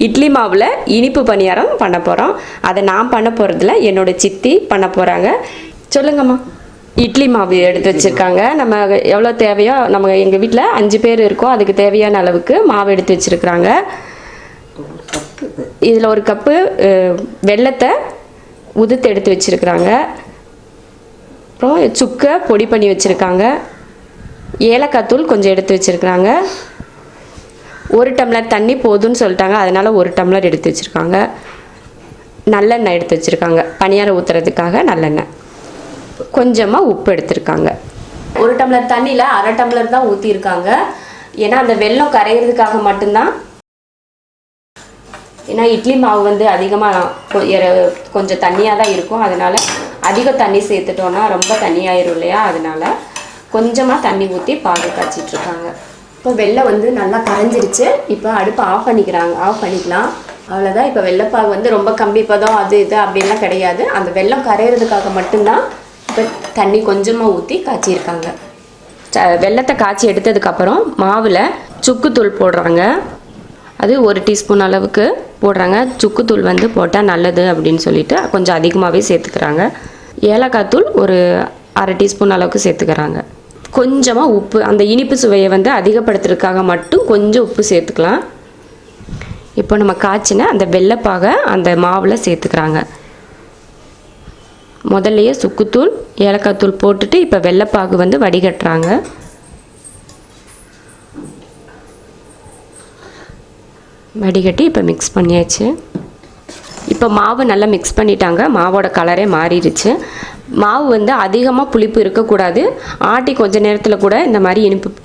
இட்லி மாவில் இனிப்பு பணியாரம் பண்ண போகிறோம். அதை நான் பண்ண போகிறதில்ல, என்னோடய சித்தி பண்ண போகிறாங்க. சொல்லுங்கம்மா. இட்லி மாவு எடுத்து வச்சுருக்காங்க. நம்ம எவ்வளோ தேவையோ, நம்ம எங்கள் வீட்டில் 5 பேர் இருக்கோம், அதுக்கு தேவையான அளவுக்கு மாவு எடுத்து வச்சுருக்குறாங்க. இதில் ஒரு கப்பு வெல்லத்தை உதுத்து எடுத்து வச்சுருக்குறாங்க. அப்புறம் சுக்கை பொடி பண்ணி வச்சுருக்காங்க. ஏலக்காய் தூள் கொஞ்சம் எடுத்து வச்சுருக்குறாங்க. 1 டம்ளர் தண்ணி போதும்னு சொல்லிட்டாங்க, அதனால் 1 டம்ளர் எடுத்து வச்சுருக்காங்க. நல்லெண்ணெய் எடுத்து வச்சுருக்காங்க, பணியாரம் ஊற்றுறதுக்காக நல்லெண்ணெய். கொஞ்சமாக உப்பு எடுத்துருக்காங்க. 1 டம்ளர் தண்ணியில் 1/2 டம்ளர் தான் ஊற்றிருக்காங்க. ஏன்னா அந்த வெல்லம் கரைகிறதுக்காக மட்டும்தான். ஏன்னா இட்லி மாவு வந்து அதிகமாக கொஞ்சம் தண்ணியாக தான் இருக்கும், அதனால் அதிக தண்ணி சேர்த்துட்டோன்னா ரொம்ப தண்ணியாயிரும் இல்லையா, அதனால் கொஞ்சமாக தண்ணி ஊற்றி பாகு காய்ச்சிட்ருக்காங்க. இப்போ வெல்லம் வந்து நல்லா கரைஞ்சிருச்சு. இப்போ அடுப்பை ஆஃப் பண்ணிக்கலாம். அவ்வளோதான். இப்போ வெள்ளைப்பாகு வந்து ரொம்ப கம்பி பதம் அது இது அப்படின்லாம் கிடையாது. அந்த வெல்லம் கரையிறதுக்காக மட்டும்தான் இப்போ தண்ணி கொஞ்சமாக ஊற்றி காய்ச்சிருக்காங்க. வெல்லத்தை காய்ச்சி எடுத்ததுக்கப்புறம் மாவில் சுக்குத்தூள் போடுறாங்க. அது 1 டீஸ்பூன் அளவுக்கு போடுறாங்க. சுக்குத்தூள் வந்து போட்டால் நல்லது அப்படின்னு சொல்லிட்டு கொஞ்சம் அதிகமாகவே சேர்த்துக்கிறாங்க. ஏலக்காய் தூள் ஒரு 1/2 டீஸ்பூன் அளவுக்கு சேர்த்துக்கிறாங்க. கொஞ்சமாக உப்பு, அந்த இனிப்பு சுவையை வந்து அதிகப்படுத்துறதுக்காக மட்டும் கொஞ்சம் உப்பு சேர்த்துக்கலாம். இப்போ நம்ம காய்ச்சின அந்த வெள்ளைப்பாகை அந்த மாவில் சேர்த்துக்கிறாங்க. முதல்லையே சுக்குத்தூள் ஏலக்காய் தூள் போட்டுட்டு இப்போ வெள்ளைப்பாகு வந்து வடிகட்டுறாங்க. வடிகட்டி இப்போ மிக்ஸ் பண்ணியாச்சு. இப்போ மாவு நல்லா மிக்ஸ் பண்ணிட்டாங்க. மாவோட கலரே மாறிடுச்சு. மாவு வந்து அதிகமாக புளிப்பு இருக்கக்கூடாது. ஆட்டி கொஞ்ச நேரத்தில் கூட இந்த மாதிரி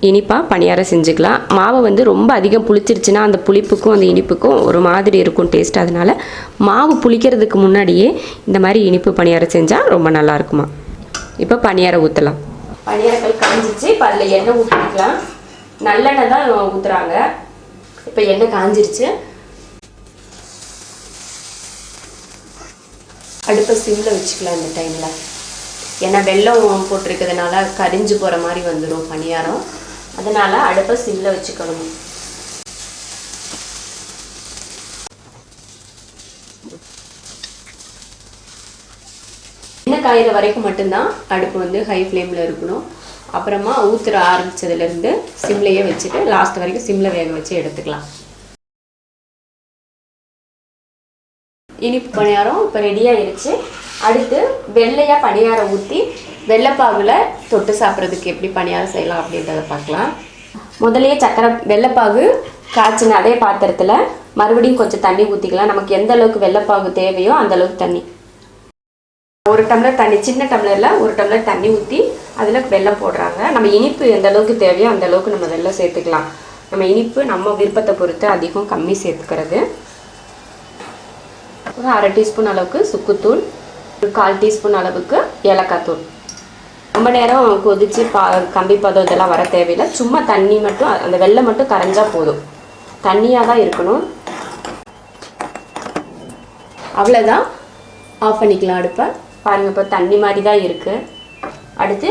இனிப்பாக பணியாரம் செஞ்சுக்கலாம். மாவை வந்து ரொம்ப அதிகம் புளிச்சிருச்சுன்னா அந்த புளிப்புக்கும் அந்த இனிப்புக்கும் ஒரு மாதிரி இருக்கும் டேஸ்ட். அதனால் மாவு புளிக்கிறதுக்கு முன்னாடியே இந்த மாதிரி இனிப்பு பணியாரம் செஞ்சால் ரொம்ப நல்லா இருக்குமா. இப்போ பணியாரம் ஊற்றலாம். பணியாரங்கள் காஞ்சிச்சு. இப்போ அதில் எண்ணெய் ஊற்றிக்கலாம். நல்லெண்ணெய் தான் ஊற்றுறாங்க. இப்போ எண்ணெய் காஞ்சிருச்சு. அடுப்பை சிம்மில் வச்சுக்கலாம் இந்த டைமில். ஏன்னா வெல்லம் போட்டிருக்கிறதுனால கரிஞ்சு போகிற மாதிரி வந்துடும் பணியாரம். அதனால் அடுப்பை சிம்மில் வச்சுக்கணும். எண்ணெய் காயிற வரைக்கும் மட்டும்தான் அடுப்பு வந்து ஹை ஃப்ளேமில் இருக்கணும். அப்புறமா ஊற்றுற ஆரம்பித்ததுலேருந்து சிம்லையே வச்சுட்டு லாஸ்ட் வரைக்கும் சிம்மில் வேக வச்சு எடுத்துக்கலாம். இனிப்பு பணியாரம் இப்போ ரெடியாகிடுச்சு. அடுத்து வெள்ளையாக பணியாரம் ஊற்றி வெள்ளைப்பாகுல தொட்டு சாப்பிட்றதுக்கு எப்படி பணியாரம் செய்யலாம் அப்படின்றத பார்க்கலாம். முதலையே வெள்ளைப்பாகு காய்ச்சின அதே பாத்திரத்தில் மறுபடியும் கொஞ்சம் தண்ணி ஊற்றிக்கலாம். நமக்கு எந்த அளவுக்கு வெள்ளைப்பாகு தேவையோ அந்த அளவுக்கு தண்ணி. 1 டம்ளர் தண்ணி, சின்ன டம்ளரில் 1 டம்ளர் தண்ணி ஊற்றி அதில் வெல்லம் போடுறாங்க. நம்ம இனிப்பு எந்த அளவுக்கு தேவையோ அந்த அளவுக்கு நம்ம வெல்லம் சேர்த்துக்கலாம். நம்ம இனிப்பு நம்ம விருப்பத்தை பொறுத்து அதிகம் கம்மி சேர்த்துக்கிறது. ஒரு 1/2 டீஸ்பூன் அளவுக்கு சுக்குத்தூள், ஒரு 1/4 டீஸ்பூன் அளவுக்கு ஏலக்காய் தூள். ரொம்ப நேரம் கொதித்து கம்பி பதம் இதெல்லாம் வர தேவையில்லை. சும்மா தண்ணி மட்டும், அந்த வெல்லம் மட்டும் கரைஞ்சால் போதும். தண்ணியாக தான் இருக்கணும். அவ்வளோதான். ஆஃப் பண்ணிக்கலாம் அடுப்பை. பாருங்கள், இப்போ தண்ணி மாதிரி தான் இருக்குது. அடுத்து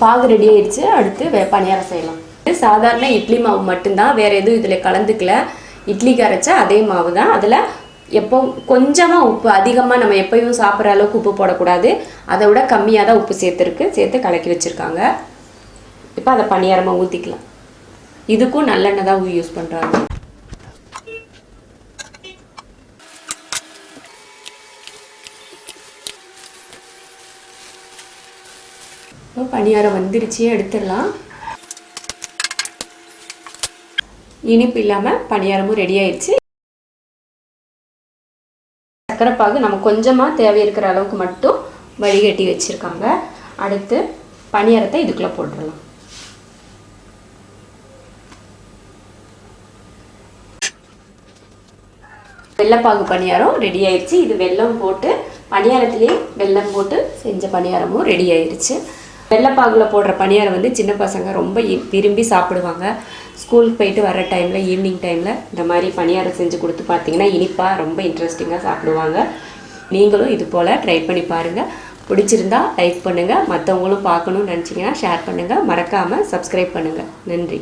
பாகு ரெடி ஆயிடுச்சு. அடுத்து பணியாரம் செய்யலாம். சாதாரண இட்லி மாவு மட்டும்தான், வேறு எதுவும் இதில் கலந்துக்கல. இட்லிக்கு அரைச்சா அதே மாவு தான். அதில் எப்போ கொஞ்சமாக உப்பு, அதிகமாக நம்ம எப்பயும் சாப்பிட்ற அளவுக்கு உப்பு போடக்கூடாது. அதை விட கம்மியாக தான் உப்பு சேர்த்து கலக்கி வச்சுருக்காங்க. இப்போ அதை பணியாரமாக ஊற்றிக்கலாம். இதுக்கும் நல்லெண்ணெய் தான் யூஸ் பண்ணுறாங்க. பணியாரம் வந்துருச்சு, எடுத்துடலாம். இனிப்பு இல்லாமல் பணியாரமும் ரெடி ஆயிடுச்சு. சக்கரைப்பாகு நம்ம கொஞ்சமாக தேவை இருக்கிற அளவுக்கு மட்டும் வடிகட்டி வச்சுருக்காங்க. அடுத்து பணியாரத்தை இதுக்குள்ளே போட்டுடலாம். வெள்ளைப்பாகு பணியாரம் ரெடி ஆயிடுச்சு. இது வெல்லம் போட்டு பணியாரத்துலேயே வெல்லம் போட்டு செஞ்ச பணியாரமும் ரெடி ஆயிடுச்சு. வெள்ளைப்பாகுல போடுற பணியாரம் வந்து சின்ன பசங்க ரொம்ப விரும்பி சாப்பிடுவாங்க. ஸ்கூலுக்கு போயிட்டு வர டைமில், ஈவினிங் டைமில் இந்த மாதிரி பணியாரம் செஞ்சு கொடுத்து பார்த்தீங்கன்னா இனிப்பாக ரொம்ப இன்ட்ரெஸ்டிங்காக சாப்பிடுவாங்க. நீங்களும் இது போல் ட்ரை பண்ணி பாருங்கள். பிடிச்சிருந்தா லைக் பண்ணுங்கள். மற்றவங்களும் பார்க்கணும்னு நினச்சிங்கன்னா ஷேர் பண்ணுங்கள். மறக்காமல் சப்ஸ்கிரைப் பண்ணுங்கள். நன்றி.